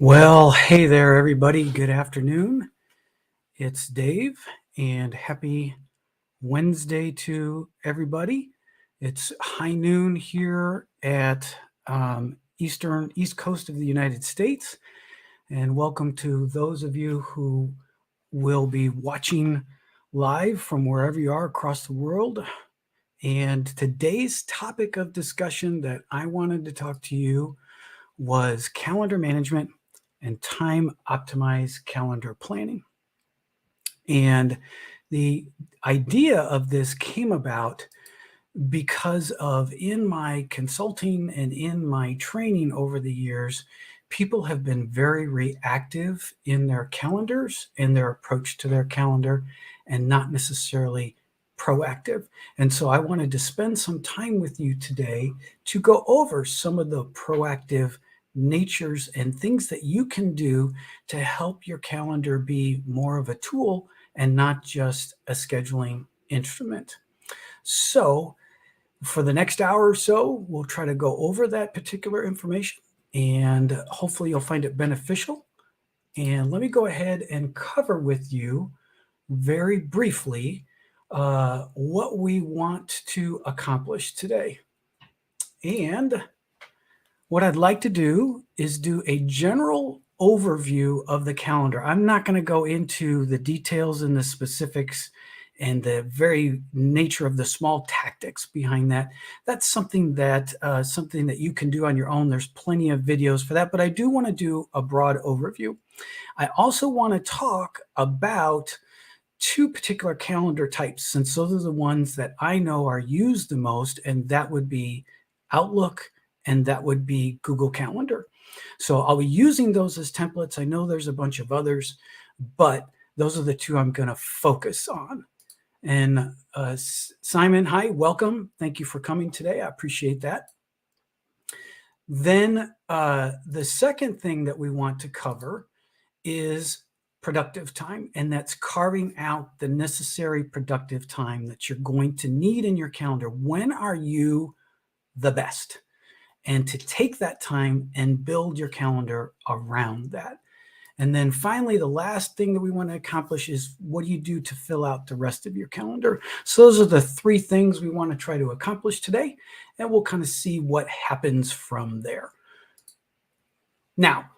Well, hey there, everybody. Good afternoon. It's Dave, and happy Wednesday to everybody. It's high noon here at East Coast of the United States, and welcome to those of you who will be watching live from wherever you are across the world. And today's topic of discussion that I wanted to talk to you was calendar management and time optimized calendar planning. And the idea of this came about because of in my consulting and in my training over the years, people have been very reactive in their calendars and their approach to their calendar and not necessarily proactive. And so I wanted to spend some time with you today to go over some of the proactive natures and things that you can do to help your calendar be more of a tool and not just a scheduling instrument. So for the next hour or so, we'll try to go over that particular information, and hopefully you'll find it beneficial. And let me go ahead and cover with you very briefly what we want to accomplish today. And what I'd like to do is do a general overview of the calendar. I'm not going to go into the details and the specifics and the very nature of the small tactics behind that. That's something that you can do on your own. There's plenty of videos for that, but I do want to do a broad overview. I also want to talk about two particular calendar types, since those are the ones that I know are used the most, and that would be Outlook and that would be Google Calendar. So I'll be using those as templates. I know there's a bunch of others, but those are the two I'm going to focus on. And Simon, hi, welcome. Thank you for coming today. I appreciate that. Then the second thing that we want to cover is productive time, and that's carving out the necessary productive time that you're going to need in your calendar. When are you the best? And to take that time and build your calendar around that. And then finally, the last thing that we want to accomplish is what do you do to fill out the rest of your calendar? So those are the three things we want to try to accomplish today, and we'll kind of see what happens from there. Now,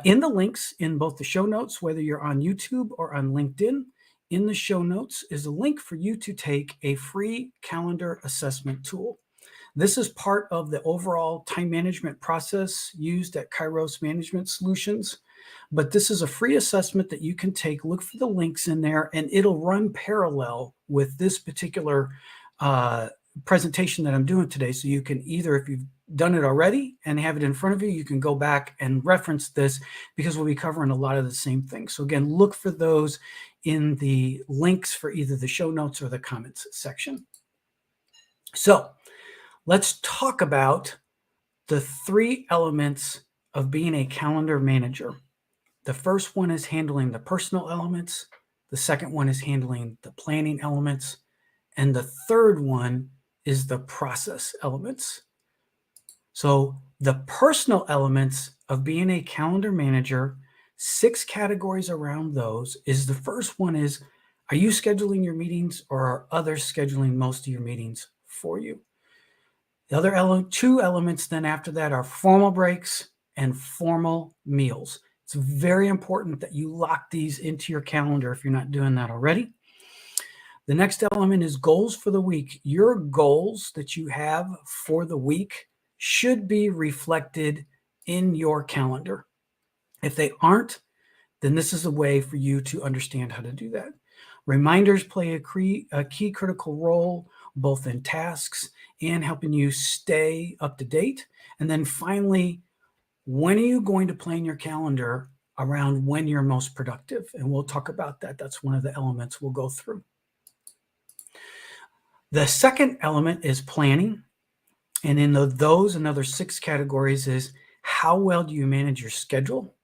in the links in both the show notes, whether you're on YouTube or on LinkedIn, in the show notes is a link for you to take a free calendar assessment tool. This is part of the overall time management process used at Kairos Management Solutions. But this is a free assessment that you can take. Look for the links in there, and it'll run parallel with this particular presentation that I'm doing today. So you can either, if you've done it already and have it in front of you, you can go back and reference this because we'll be covering a lot of the same things. So again, look for those in the links for either the show notes or the comments section. So let's talk about the three elements of being a calendar manager. The first one is handling the personal elements. The second one is handling the planning elements. And the third one is the process elements. So the personal elements of being a calendar manager, 6 categories around those is the first one is, are you scheduling your meetings or are others scheduling most of your meetings for you? The other two elements then after that are formal breaks and formal meals. It's very important that you lock these into your calendar if you're not doing that already. The next element is goals for the week. Your goals that you have for the week should be reflected in your calendar. If they aren't, then this is a way for you to understand how to do that. Reminders play a key critical role both in tasks and helping you stay up to date. And then finally, when are you going to plan your calendar around when you're most productive? And we'll talk about that. That's one of the elements we'll go through. The second element is planning. And in those another 6 categories is how well do you manage your schedule?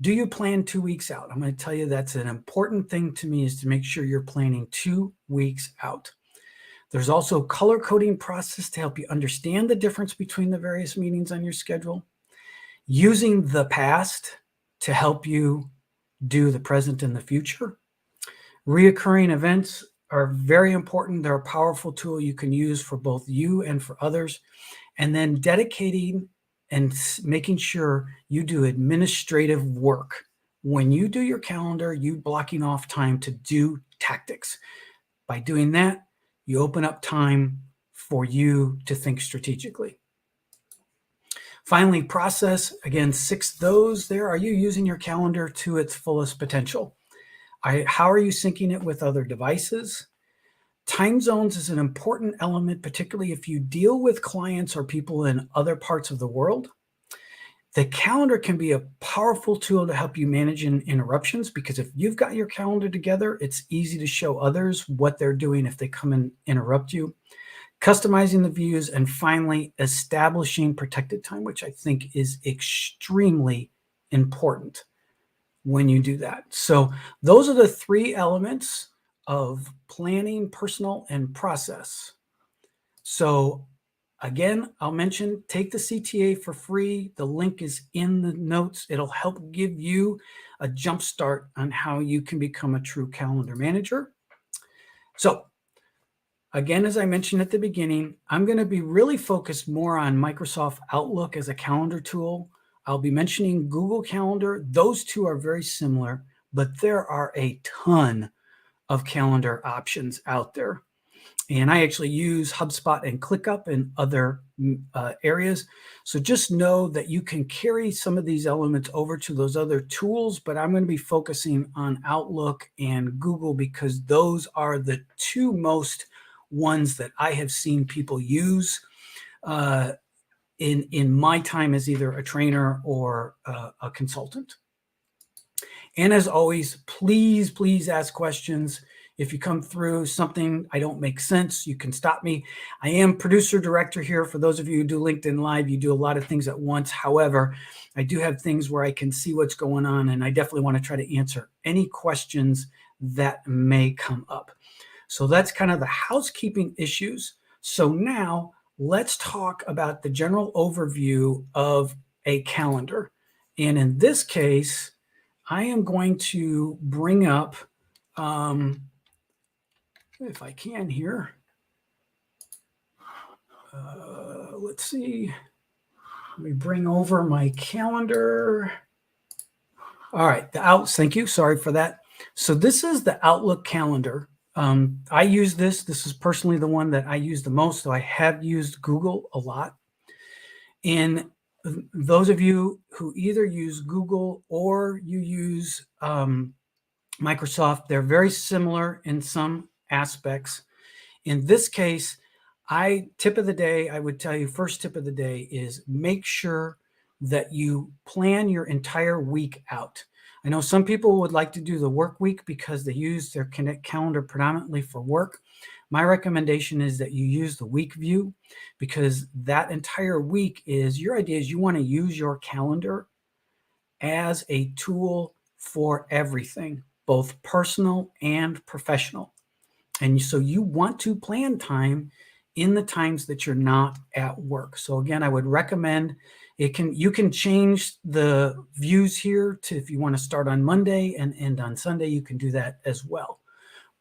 Do you plan 2 weeks out? I'm going to tell you that's an important thing to me, is to make sure you're planning 2 weeks out. There's also a color coding process to help you understand the difference between the various meetings on your schedule. Using the past to help you do the present and the future. Reoccurring events are very important. They're a powerful tool you can use for both you and for others. And then dedicating and making sure you do administrative work. When you do your calendar, you blocking off time to do tactics. By doing that, you open up time for you to think strategically. Finally, process. Again, 6 those there. Are you using your calendar to its fullest potential? How are you syncing it with other devices? Time zones is an important element, particularly if you deal with clients or people in other parts of the world. The calendar can be a powerful tool to help you manage interruptions, because if you've got your calendar together, it's easy to show others what they're doing if they come and interrupt you. Customizing the views, and finally, establishing protected time, which I think is extremely important when you do that. So those are the 3 elements of planning, personal, and process. So again, I'll mention, take the CTA for free. The link is in the notes. It'll help give you a jump start on how you can become a true calendar manager. So again, as I mentioned at the beginning, I'm going to be really focused more on Microsoft Outlook as a calendar tool. I'll be mentioning Google Calendar. Those two are very similar, but there are a ton of calendar options out there. And I actually use HubSpot and ClickUp in other areas. So just know that you can carry some of these elements over to those other tools, but I'm going to be focusing on Outlook and Google because those are the 2 most ones that I have seen people use in my time as either a trainer or a consultant. And as always, please ask questions. If you come through something I don't make sense, you can stop me. I am producer director here. For those of you who do LinkedIn Live, you do a lot of things at once. However, I do have things where I can see what's going on, and I definitely want to try to answer any questions that may come up. So that's kind of the housekeeping issues. So now let's talk about the general overview of a calendar. And in this case, I am going to bring up, if I can here, let's see, let me bring over my calendar. All right, thank you, sorry for that. So this is the Outlook calendar. I use this. This is personally the one that I use the most, so I have used Google a lot. And those of you who either use Google or you use Microsoft, they're very similar in some aspects. In this case, tip of the day, I would tell you, first tip of the day is make sure that you plan your entire week out. I know some people would like to do the work week because they use their Connect calendar predominantly for work. My recommendation is that you use the week view, because that entire week is your idea is you want to use your calendar as a tool for everything, both personal and professional. And so you want to plan time in the times that you're not at work. So again, I would recommend you can change the views here to, if you want to start on Monday and end on Sunday, you can do that as well.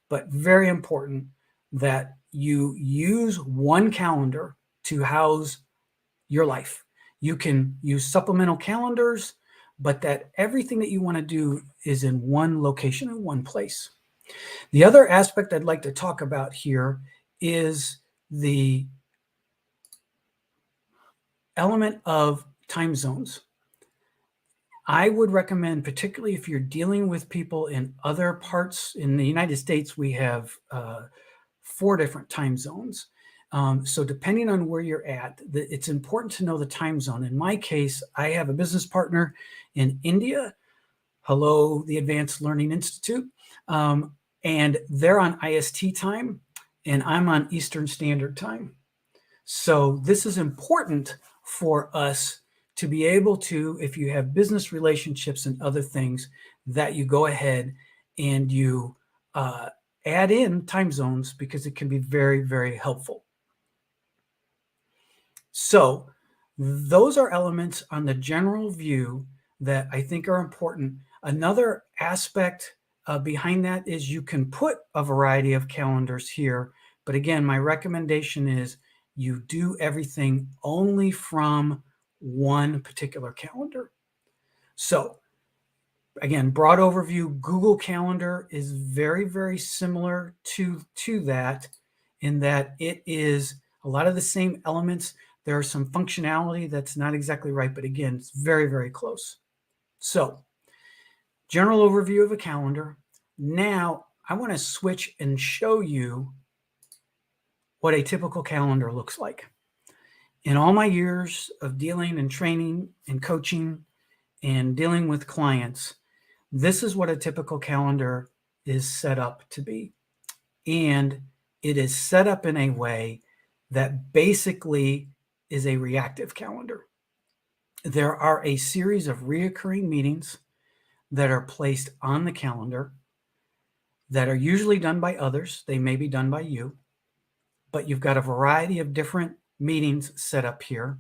But very important that you use one calendar to house your life. You can use supplemental calendars, but that everything that you want to do is in one location, in one place. The other aspect I'd like to talk about here is the element of time zones. I would recommend, particularly if you're dealing with people in other parts, in the United States, we have 4 different time zones. So depending on where you're at, it's important to know the time zone. In my case, I have a business partner in India. Hello, the Advanced Learning Institute. And they're on IST time, and I'm on Eastern Standard Time. So this is important for us to be able to, if you have business relationships and other things, that you go ahead and you add in time zones, because it can be very, very helpful. So those are elements on the general view that I think are important. Another aspect behind that is you can put a variety of calendars here. But again, my recommendation is you do everything only from one particular calendar. So again, broad overview, Google Calendar is very, very similar to that in that it is a lot of the same elements. There are some functionality that's not exactly right, but again, it's very, very close. So general overview of a calendar. Now I want to switch and show you what a typical calendar looks like. In all my years of dealing and training and coaching and dealing with clients, this is what a typical calendar is set up to be. And it is set up in a way that basically is a reactive calendar. There are a series of reoccurring meetings that are placed on the calendar that are usually done by others. They may be done by you, but you've got a variety of different meetings set up here.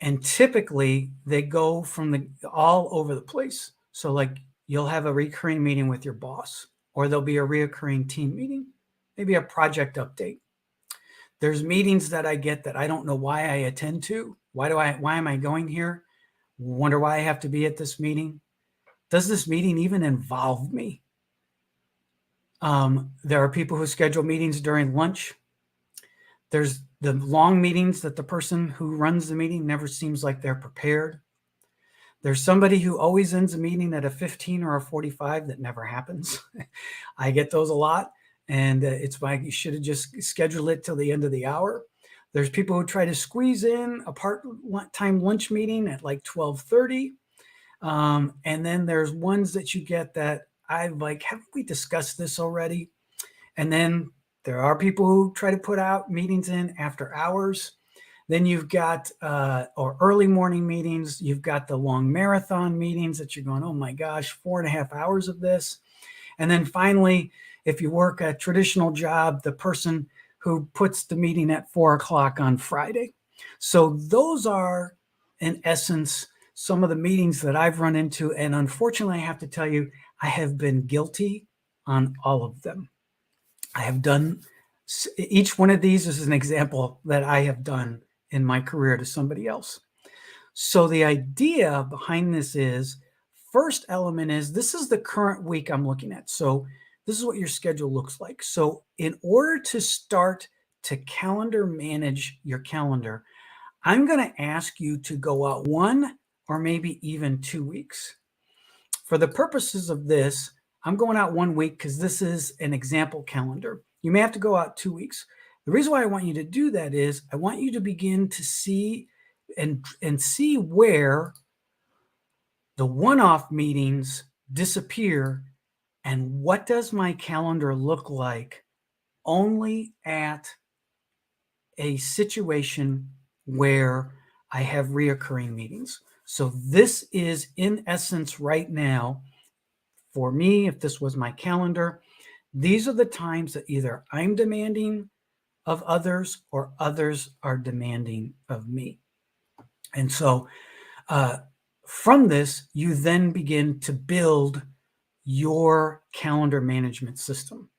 And typically they go from all over the place. So like you'll have a recurring meeting with your boss, or there'll be a recurring team meeting, maybe a project update. There's meetings that I get that I don't know why I attend to. Why am I going here? Wonder why I have to be at this meeting. Does this meeting even involve me? There are people who schedule meetings during lunch. There's the long meetings that the person who runs the meeting never seems like they're prepared. There's somebody who always ends a meeting at a 15 or a 45 that never happens. I get those a lot. And it's like you should have just scheduled it till the end of the hour. There's people who try to squeeze in a part-time lunch meeting at like 12:30. And then there's ones that you get that I'm like, haven't we discussed this already? And then there are people who try to put out meetings in after hours. Then you've got or early morning meetings. You've got the long marathon meetings that you're going, oh my gosh, 4.5 hours of this. And then finally, if you work a traditional job, the person who puts the meeting at 4 o'clock on Friday. So those are, in essence, some of the meetings that I've run into. And unfortunately, I have to tell you, I have been guilty on all of them. I have done, each one of these is an example that I have done in my career to somebody else. So the idea behind this is, first element is, this is the current week I'm looking at. So this is what your schedule looks like. So in order to start to calendar manage your calendar, I'm going to ask you to go out 1 or maybe even 2 weeks. For the purposes of this, I'm going out 1 week because this is an example calendar. You may have to go out 2 weeks. The reason why I want you to do that is I want you to begin to see and see where the one-off meetings disappear and what does my calendar look like only at a situation where I have reoccurring meetings. So this is, in essence, right now, for me, if this was my calendar, these are the times that either I'm demanding of others or others are demanding of me. And so from this, you then begin to build your calendar management system.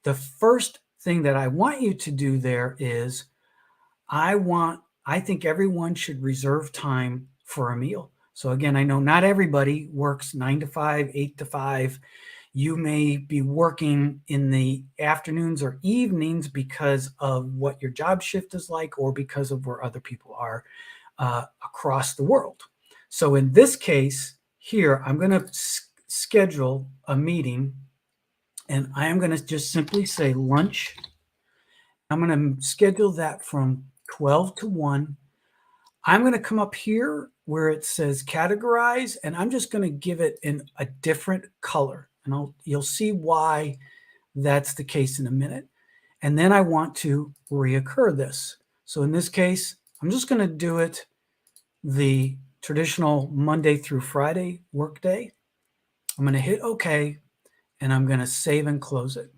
The first thing that I want you to do there is I think everyone should reserve time for a meal. So again, I know not everybody works 9 to 5, 8 to 5. You may be working in the afternoons or evenings because of what your job shift is like or because of where other people are across the world. So in this case here, I'm going to schedule a meeting and I am going to just simply say lunch. I'm going to schedule that from 12 to 1. I'm going to come up here where it says categorize, and I'm just going to give it in a different color. And you'll see why that's the case in a minute. And then I want to reoccur this. So in this case, I'm just going to do it the traditional Monday through Friday workday. I'm going to hit OK, and I'm going to save and close it.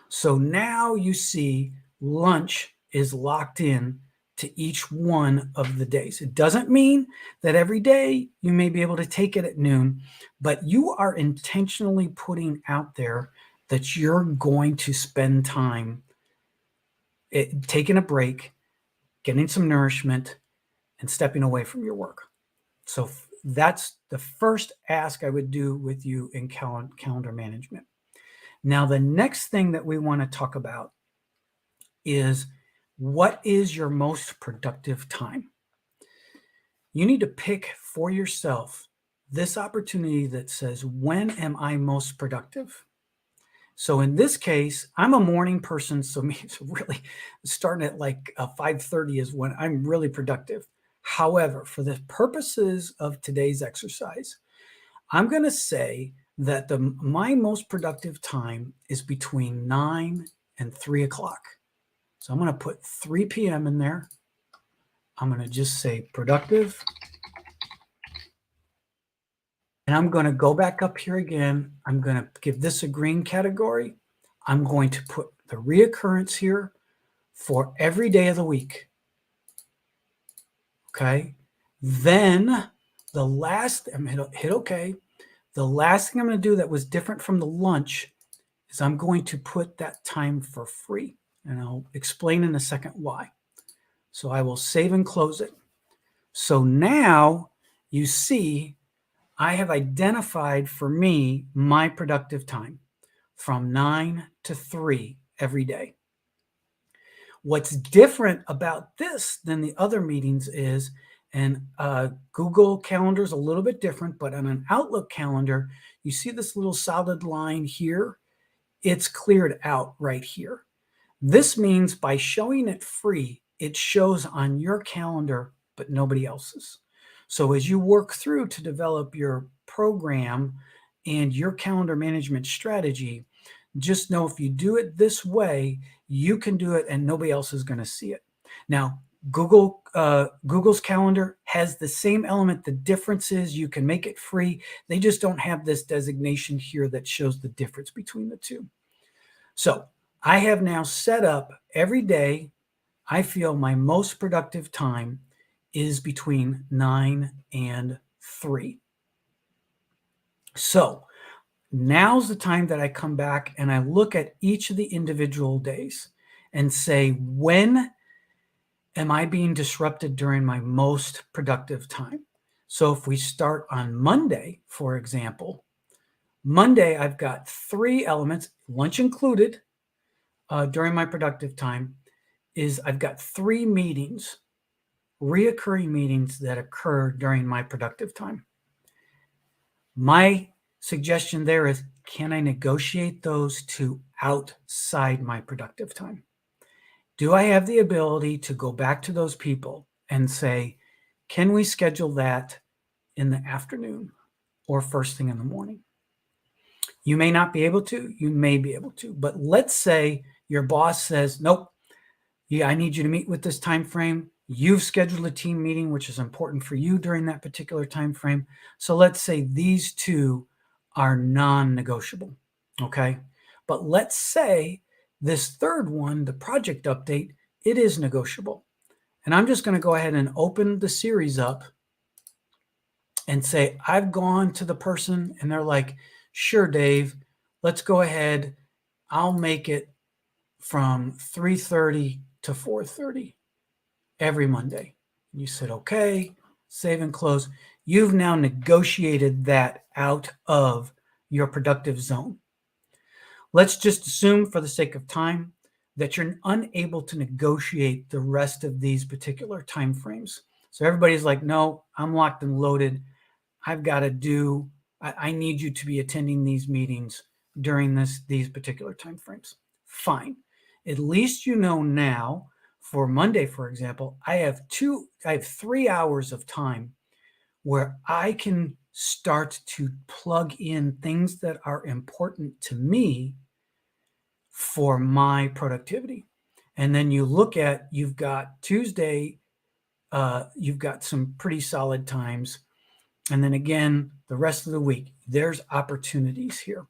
So now you see lunch is locked in to each one of the days. It doesn't mean that every day you may be able to take it at noon, but you are intentionally putting out there that you're going to spend time taking a break, getting some nourishment, and stepping away from your work. So that's the first ask I would do with you in calendar management. Now, the next thing that we want to talk about is, what is your most productive time? You need to pick for yourself this opportunity that says, when am I most productive? So in this case, I'm a morning person, so really starting at like 5:30 is when I'm really productive. However, for the purposes of today's exercise, I'm going to say that my most productive time is between 9 and 3 o'clock. So I'm going to put 3 p.m. in there. I'm going to just say productive. And I'm going to go back up here again. I'm going to give this a green category. I'm going to put the reoccurrence here for every day of the week. Okay. Then the last, I'm going to hit OK. The last thing I'm going to do that was different from the lunch is I'm going to put that time for free. And I'll explain in a second why. So I will save and close it. So now you see I have identified for me my productive time from 9 to 3 every day. What's different about this than the other meetings is, and Google Calendar is a little bit different, but on an Outlook calendar, you see this little solid line here. It's cleared out right here. This means by showing it free, it shows on your calendar, but nobody else's. So as you work through to develop your program and your calendar management strategy, just know if you do it this way, you can do it and nobody else is going to see it. Now, Google's calendar has the same element. The difference is you can make it free. They just don't have this designation here that shows the difference between the two. So I have now set up every day. I feel my most productive time is between 9 and 3. So now's the time that I come back and I look at each of the individual days and say, when am I being disrupted during my most productive time? So if we start on Monday, for example, Monday, I've got 3 elements, lunch included, during my productive time. Is I've got 3 meetings, reoccurring meetings that occur during my productive time. My suggestion there is, can I negotiate those to outside my productive time? Do I have the ability to go back to those people and say, can we schedule that in the afternoon or first thing in the morning? You may not be able to, you may be able to, but let's say your boss says, nope, yeah, I need you to meet with this time frame. You've scheduled a team meeting, which is important for you during that particular time frame. So let's say these 2 are non-negotiable, okay? But let's say this third one, the project update, it is negotiable. And I'm just going to go ahead and open the series up and say, I've gone to the person and they're like, sure, Dave, let's go ahead. I'll make it from 3:30 to 4:30 every Monday. You said, okay, save and close. You've now negotiated that out of your productive zone. Let's just assume, for the sake of time, that you're unable to negotiate the rest of these particular time frames. So everybody's like, no, I'm locked and loaded. I've got to do, I need you to be attending these meetings during these particular time frames. Fine. At least you know now, for Monday, for example, I have 3 hours of time where I can start to plug in things that are important to me for my productivity. And then you look at, you've got Tuesday, you've got some pretty solid times. And then again, the rest of the week, there's opportunities here.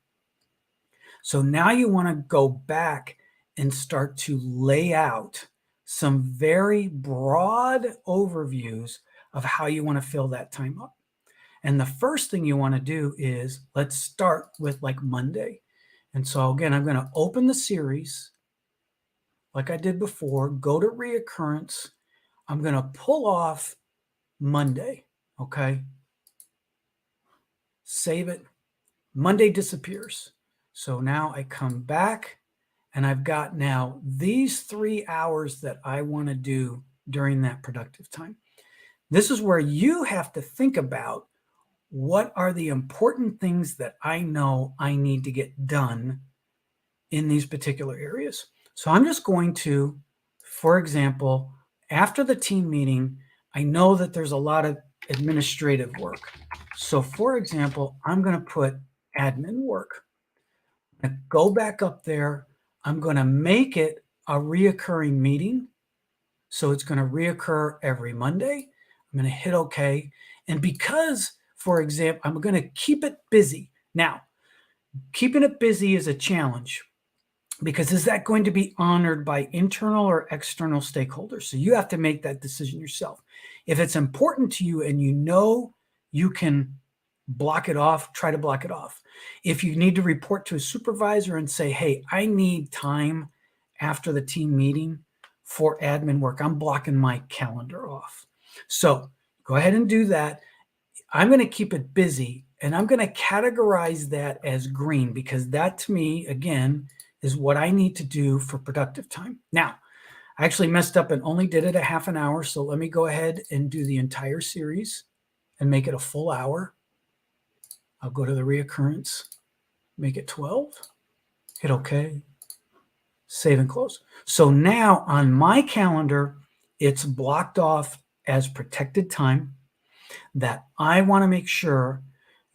So now you want to go back and start to lay out some very broad overviews of how you want to fill that time up. And the first thing you want to do is, let's start with like Monday. And so again, I'm going to open the series like I did before, go to reoccurrence. I'm going to pull off Monday. Okay. Save it. Monday disappears. So now I come back and I've got now these 3 hours that I want to do during that productive time. This is where you have to think about, what are the important things that I know I need to get done in these particular areas. So I'm just going to, for example, after the team meeting, I know that there's a lot of administrative work. So for example, I'm going to put admin work. Go back up there. I'm going to make it a reoccurring meeting. So it's going to reoccur every Monday. I'm going to hit OK. And because, for example, I'm going to keep it busy. Now, keeping it busy is a challenge, because is that going to be honored by internal or external stakeholders? So you have to make that decision yourself. If it's important to you and you know you can block it off, try to block it off. If you need to report to a supervisor and say, hey, I need time after the team meeting for admin work, I'm blocking my calendar off. So go ahead and do that. I'm going to keep it busy, and I'm going to categorize that as green, because that to me, again, is what I need to do for productive time. Now, I actually messed up and only did it a half an hour. So let me go ahead and do the entire series and make it a full hour. I'll go to the reoccurrence, make it 12, hit OK, save and close. So now on my calendar, it's blocked off as protected time, that I want to make sure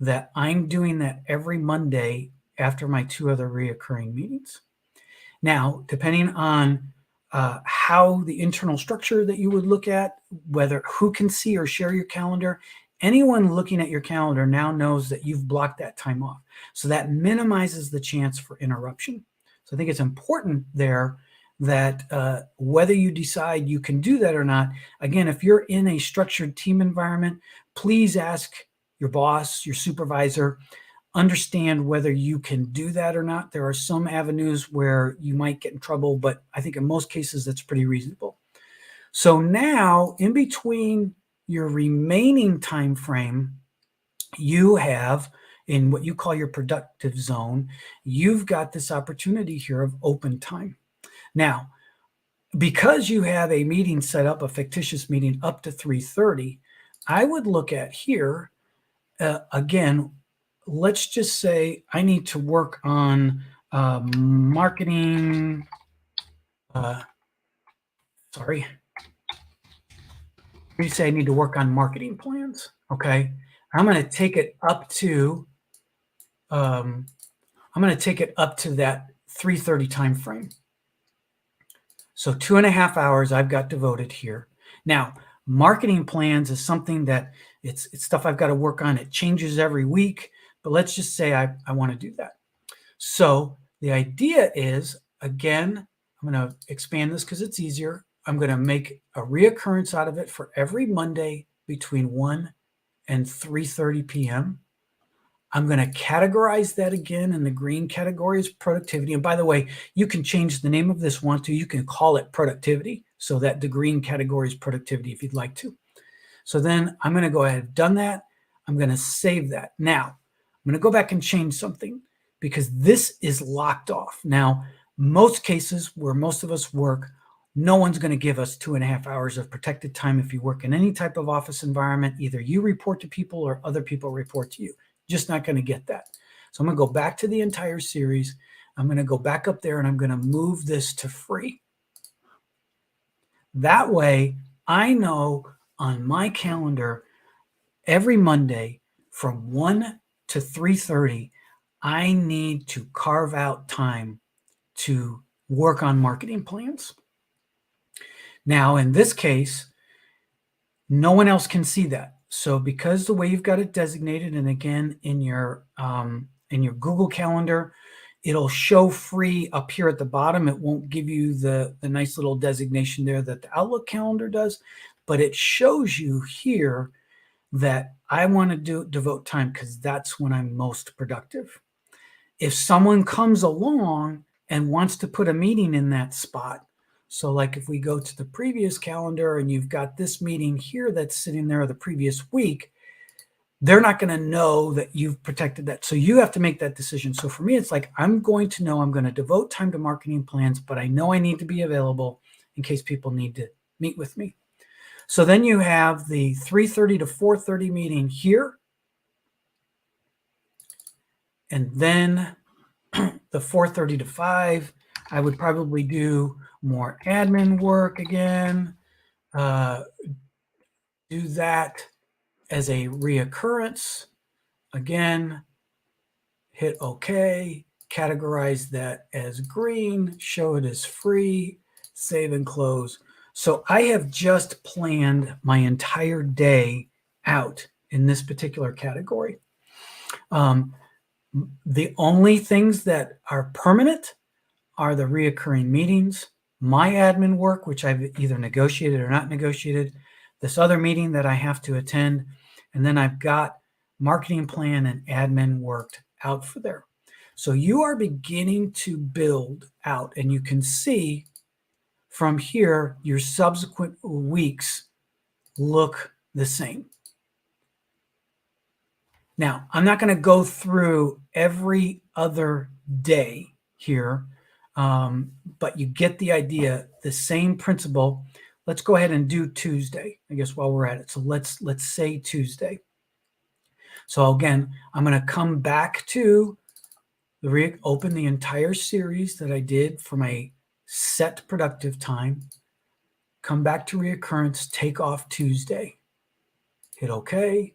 that I'm doing that every Monday after my 2 other reoccurring meetings. Now, depending on how the internal structure that you would look at, whether who can see or share your calendar, anyone looking at your calendar now knows that you've blocked that time off. So that minimizes the chance for interruption. So I think it's important there that whether you decide you can do that or not, again, if you're in a structured team environment, please ask your boss, your supervisor, understand whether you can do that or not. There are some avenues where you might get in trouble, but I think in most cases that's pretty reasonable. So now, in between your remaining time frame, you have, in what you call your productive zone, you've got this opportunity here of open time. Now, because you have a meeting set up, a fictitious meeting up to 3:30, I would look at here, again, let's just say I need to work on marketing, sorry. We say I need to work on marketing plans, okay? I'm going to take it up to, that 3:30 time frame. So 2.5 hours I've got devoted here. Now, marketing plans is something that it's stuff I've got to work on. It changes every week, but let's just say I want to do that. So the idea is, again, I'm going to expand this because it's easier. I'm going to make a reoccurrence out of it for every Monday between 1 and 3:30 p.m. I'm going to categorize that again in the green category as productivity. And by the way, you can change the name of this one to, you can call it productivity, so that the green category is productivity if you'd like to. So then I'm going to go ahead and done that. I'm going to save that. Now, I'm going to go back and change something, because this is locked off. Now, most cases where most of us work, no one's going to give us 2.5 hours of protected time. If you work in any type of office environment, either you report to people or other people report to you. Just not going to get that. So I'm going to go back to the entire series. I'm going to go back up there and I'm going to move this to free. That way, I know on my calendar every Monday from 1 to 3:30, I need to carve out time to work on marketing plans. Now, in this case, no one else can see that. So because the way you've got it designated, and again, in your Google Calendar, It'll show free up here at the bottom. It won't give you the nice little designation there that the Outlook calendar does, but it shows you here that I want to devote time because that's when I'm most productive. If someone comes along and wants to put a meeting in that spot, so like if we go to the previous calendar and you've got this meeting here that's sitting there the previous week, they're not going to know that you've protected that. So you have to make that decision. So for me, it's like, I'm going to know I'm going to devote time to marketing plans, but I know I need to be available in case people need to meet with me. So then you have the 3:30 to 4:30 meeting here. And then the 4:30 to 5, I would probably do more admin work again. Do that as a reoccurrence. Again, hit OK, categorize that as green, show it as free, save and close. So I have just planned my entire day out in this particular category. The only things that are permanent are the reoccurring meetings, my admin work, which I've either negotiated or not negotiated, this other meeting that I have to attend, and then I've got marketing plan and admin worked out for there. So you are beginning to build out, and you can see from here your subsequent weeks look the same. Now, I'm not going to go through every other day here, but you get the idea, the same principle. Let's go ahead and do Tuesday, I guess, while we're at it. So let's say Tuesday. So again, I'm going to come back to open the entire series that I did for my set productive time, come back to reoccurrence, take off Tuesday, hit OK,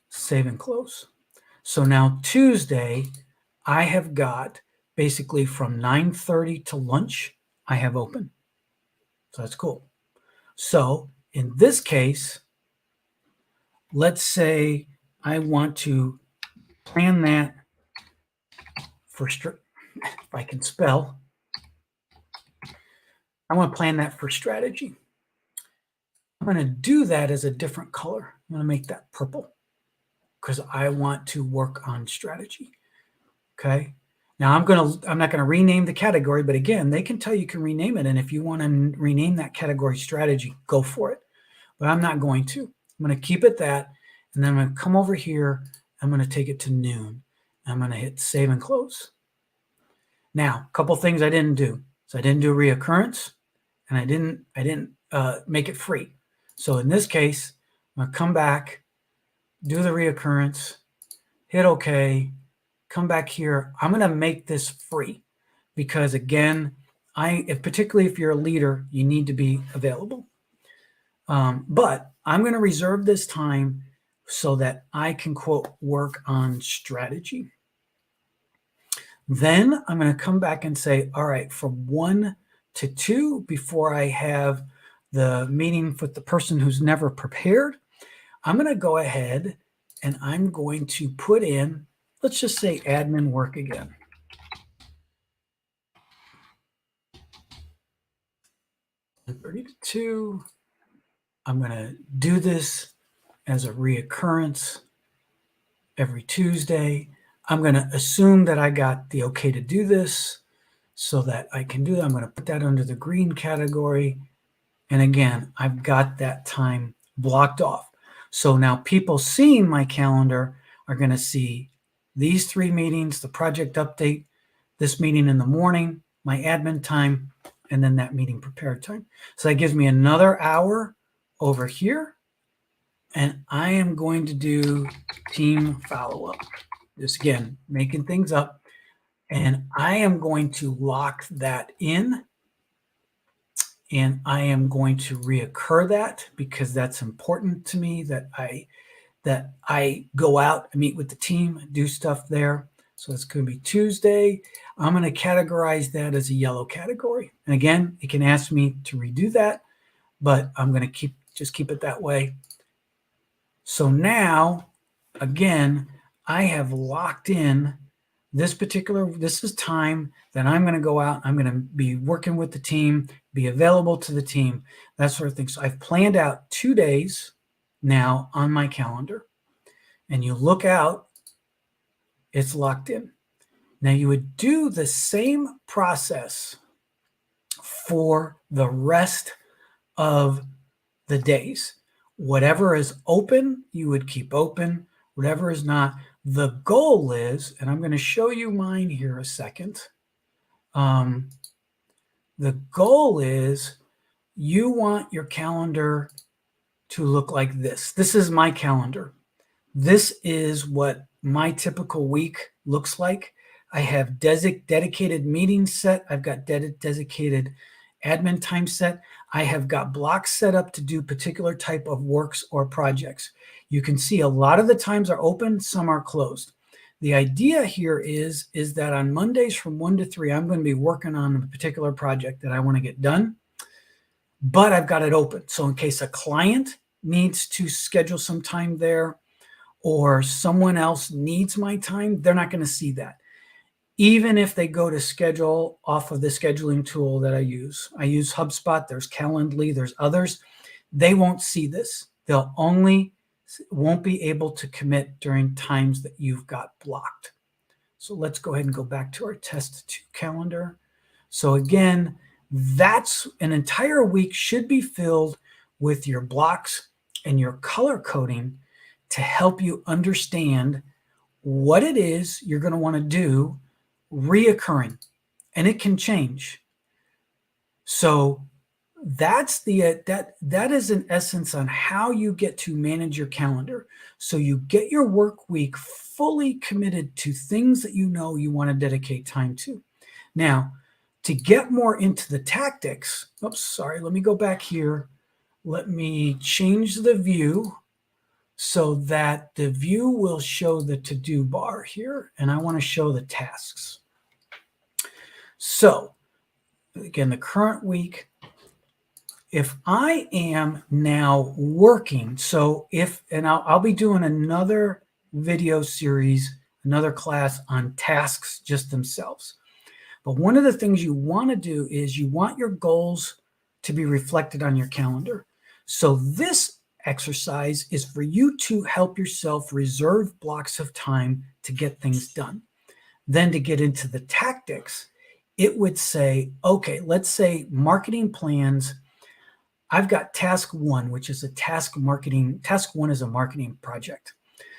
save and close. So now Tuesday, I have got basically from 9:30 to lunch, I have open. So that's cool. So in this case, let's say I want to plan that for, if I can spell, I want to plan that for strategy. I'm going to do that as a different color. I'm going to make that purple because I want to work on strategy. Okay. Now I'm not going to rename the category, but again, they can tell you can rename it. And if you want to rename that category strategy, go for it. But I'm not going to. I'm going to keep it that. And then I'm going to come over here. I'm going to take it to noon. I'm going to hit save and close. Now, a couple things I didn't do. So I didn't do reoccurrence, and I didn't make it free. So in this case, I'm going to come back, do the reoccurrence, hit OK, come back here. I'm going to make this free because, again, particularly if you're a leader, you need to be available. But I'm going to reserve this time so that I can, quote, work on strategy. Then I'm going to come back and say, all right, from 1 to 2, before I have the meeting with the person who's never prepared, I'm going to go ahead and I'm going to put in, let's just say admin work again. I'm 32. I'm going to do this as a reoccurrence every Tuesday. I'm going to assume that I got the okay to do this so that I can do that. I'm going to put that under the green category. And again, I've got that time blocked off. So now people seeing my calendar are going to see these 3 meetings, the project update, this meeting in the morning, my admin time, and then that meeting prepared time. So that gives me another hour over here. And I am going to do team follow-up. Just again, making things up. And I am going to lock that in. And I am going to reoccur that because that's important to me that I go out and meet with the team, do stuff there. So it's going to be Tuesday. I'm going to categorize that as a yellow category. And again, it can ask me to redo that, but I'm going to just keep it that way. So now, again, I have locked in this is time that I'm going to go out. I'm going to be working with the team, be available to the team, that sort of thing. So I've planned out 2 days now on my calendar, and you look out, it's locked in. Now you would do the same process for the rest of the days. Whatever is open, you would keep open. Whatever is not. The goal is, and I'm going to show you mine here a second. The goal is you want your calendar to look like this. This is my calendar. This is what my typical week looks like. I have dedicated meetings set. I've got dedicated admin time set. I have got blocks set up to do particular type of works or projects. You can see a lot of the times are open, some are closed. The idea here is that on Mondays from 1 to 3, I'm going to be working on a particular project that I want to get done, but I've got it open. So in case a client needs to schedule some time there or someone else needs my time, they're not going to see that. Even if they go to schedule off of the scheduling tool that I use HubSpot, there's Calendly, there's others. They won't see this. They'll won't be able to commit during times that you've got blocked. So let's go ahead and go back to our test 2 calendar. So again, that's an entire week should be filled with your blocks and your color coding to help you understand what it is you're going to want to do reoccurring, and it can change. So that's that is in essence on how you get to manage your calendar. So you get your work week fully committed to things that you know you want to dedicate time to. Now, to get more into the tactics, let me go back here. Let me change the view so that the view will show the to-do bar here, and I want to show the tasks. So again, the current week, if I am now working, I'll be doing another video series, another class on tasks just themselves. But one of the things you want to do is you want your goals to be reflected on your calendar. So this exercise is for you to help yourself reserve blocks of time to get things done. Then to get into the tactics, it would say, okay, let's say marketing plans. I've got task 1, which is a task 1 is a marketing project.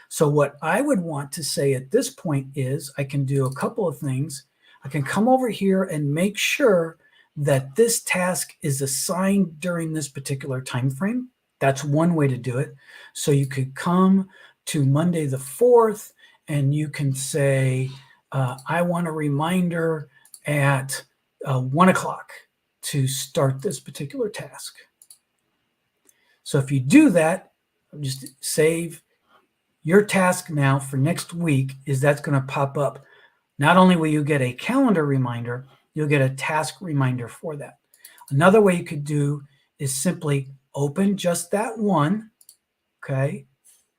So what I would want to say at this point is I can do a couple of things. I can come over here and make sure that this task is assigned during this particular time frame. That's one way to do it. So you could come to Monday the 4th and you can say, I want a reminder at 1 o'clock to start this particular task. So if you do that, just save your task now for next week, that's going to pop up. Not only will you get a calendar reminder, you'll get a task reminder for that. Another way you could do is simply open just that one, okay?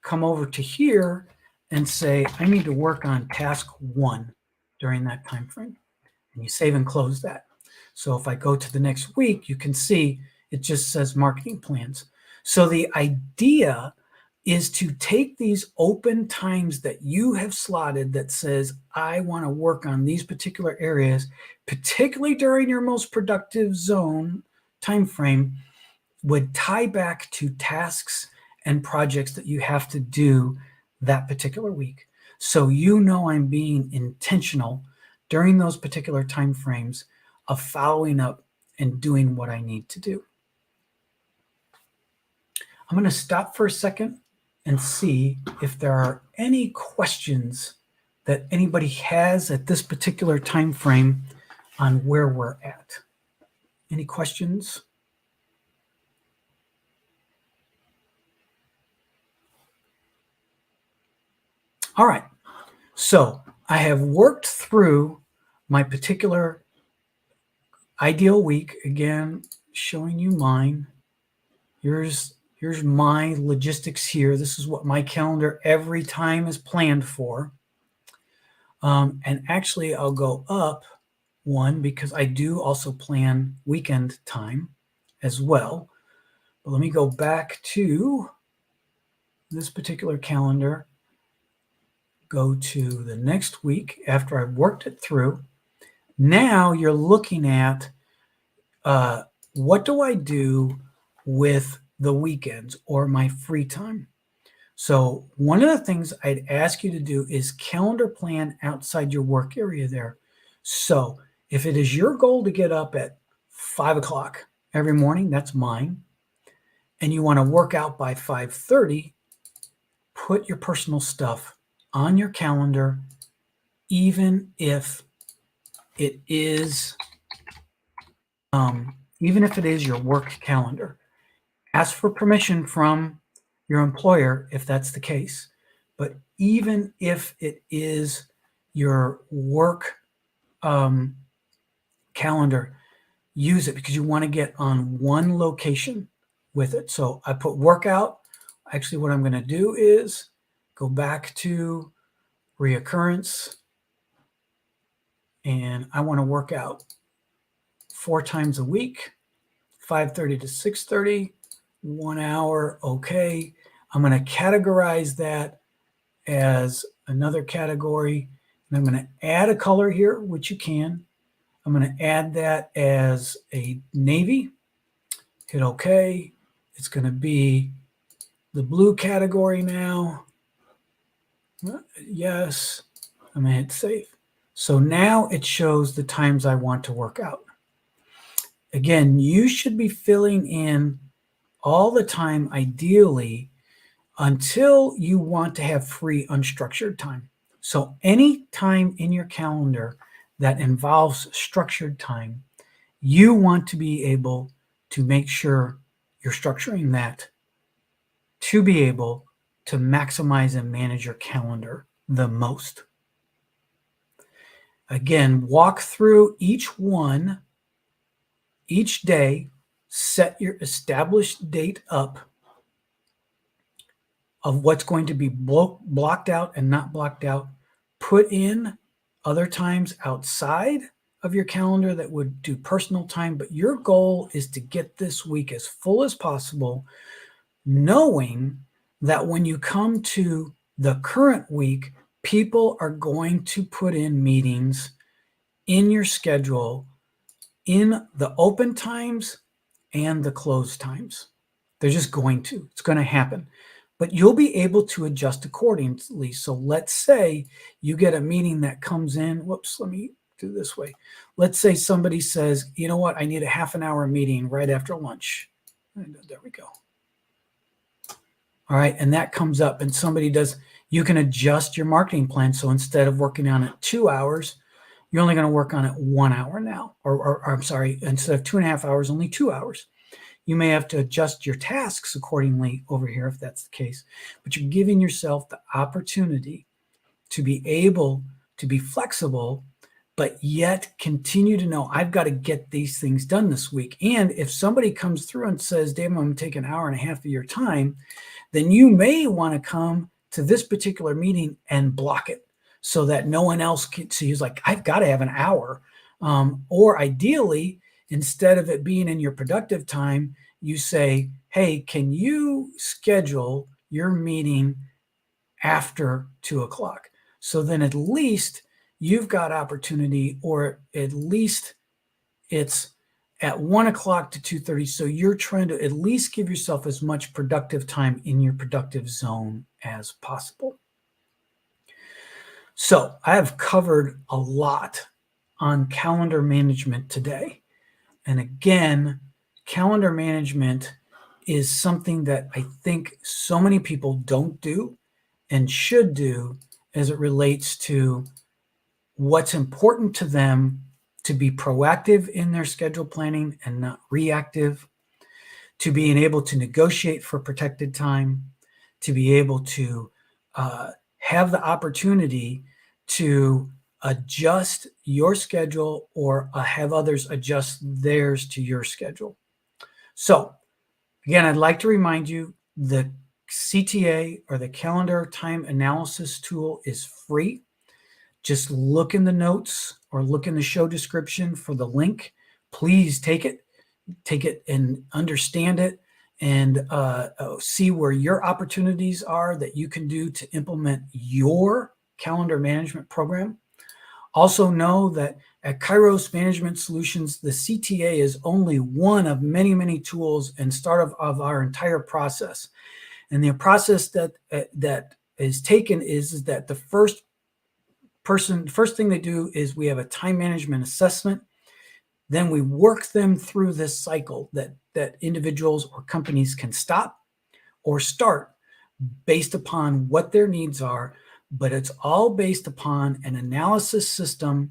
Come over to here and say, I need to work on task 1 during that time frame. And you save and close that. So if I go to the next week, you can see it just says marketing plans. So the idea is to take these open times that you have slotted that says, I want to work on these particular areas, particularly during your most productive zone time frame, would tie back to tasks and projects that you have to do that particular week. So you know I'm being intentional during those particular time frames of following up and doing what I need to do. I'm going to stop for a second and see if there are any questions that anybody has at this particular time frame on where we're at. Any questions? All right. So I have worked through my particular ideal week. Again, showing you mine. Here's my logistics here. This is what my calendar every time is planned for. And actually, I'll go up one because I do also plan weekend time as well. But let me go back to this particular calendar, go to the next week after I've worked it through. Now you're looking at what do I do with the weekends or my free time? So one of the things I'd ask you to do is calendar plan outside your work area there. So if it is your goal to get up at 5 o'clock every morning, that's mine, and you want to work out by 5:30, put your personal stuff on your calendar, even if it is your work calendar. Ask for permission from your employer if that's the case. But even if it is your work calendar, use it because you want to get on one location with it. So I put workout. Actually, what I'm going to do is go back to reoccurrence, and I want to work out 4 times a week, 5:30 to 6:30, 1 hour. Okay. I'm going to categorize that as another category, and I'm going to add a color here, which you can. I'm going to add that as a navy. Hit OK. It's going to be the blue category now. Yes. I'm going to hit save. So now it shows the times I want to work out. Again, you should be filling in all the time, ideally, until you want to have free unstructured time. So any time in your calendar that involves structured time, you want to be able to make sure you're structuring that to be able to maximize and manage your calendar the most. Again, walk through each one, each day, set your established date up of what's going to be blocked out and not blocked out. Put in other times outside of your calendar that would do personal time, but your goal is to get this week as full as possible, knowing that when you come to the current week, people are going to put in meetings in your schedule in the open times and the closed times. They're just going to. It's going to happen. But you'll be able to adjust accordingly. So let's say you get a meeting that comes in. Whoops, let me do this way. Let's say somebody says, you know what, I need a half an hour meeting right after lunch. And there we go. All right, and that comes up and somebody does, you can adjust your marketing plan. So instead of working on it 2 hours, you're only going to work on it 1 hour now. Or I'm sorry, instead of 2.5 hours, only 2 hours. You may have to adjust your tasks accordingly over here if that's the case, but you're giving yourself the opportunity to be able to be flexible, but yet continue to know I've got to get these things done this week. And if somebody comes through and says, Dave, I'm going to take an hour and a half of your time, then you may want to come to this particular meeting and block it so that no one else can see. He's like, I've got to have an hour. Or ideally, instead of it being in your productive time, you say, hey, can you schedule your meeting after 2 o'clock? So then at least you've got opportunity, or at least it's at 1 o'clock to 2:30. So you're trying to at least give yourself as much productive time in your productive zone as possible. So I have covered a lot on calendar management today. And again, calendar management is something that I think so many people don't do and should do as it relates to what's important to them to be proactive in their schedule planning and not reactive, to being able to negotiate for protected time, to be able to have the opportunity to adjust your schedule or have others adjust theirs to your schedule. So again, I'd like to remind you the CTA, or the Calendar Time Analysis tool, is free. just look in the notes or look in the show description for the link. Please take it and understand it, and see where your opportunities are that you can do to implement your calendar management program. Also know that at Kairos Management Solutions, the CTA is only one of many, many tools and start of our entire process. And the process that is taken is that the first thing they do is we have a time management assessment. Then we work them through this cycle that individuals or companies can stop or start based upon what their needs are, but it's all based upon an analysis system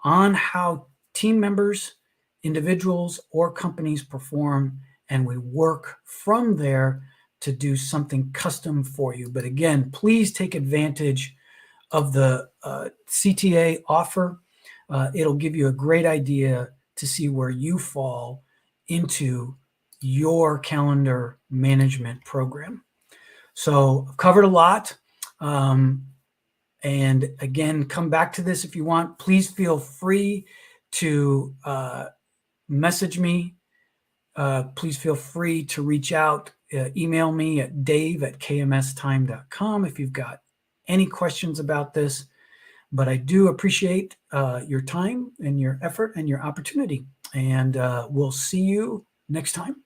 on how team members, individuals, or companies perform, and we work from there to do something custom for you. But again, please take advantage of the CTA offer. It'll give you a great idea to see where you fall into your calendar management program. So I've covered a lot. And again, come back to this if you want. Please feel free to message me. Please feel free to reach out, email me at dave@kmstime.com if you've got any questions about this. But I do appreciate your time and your effort and your opportunity. And we'll see you next time.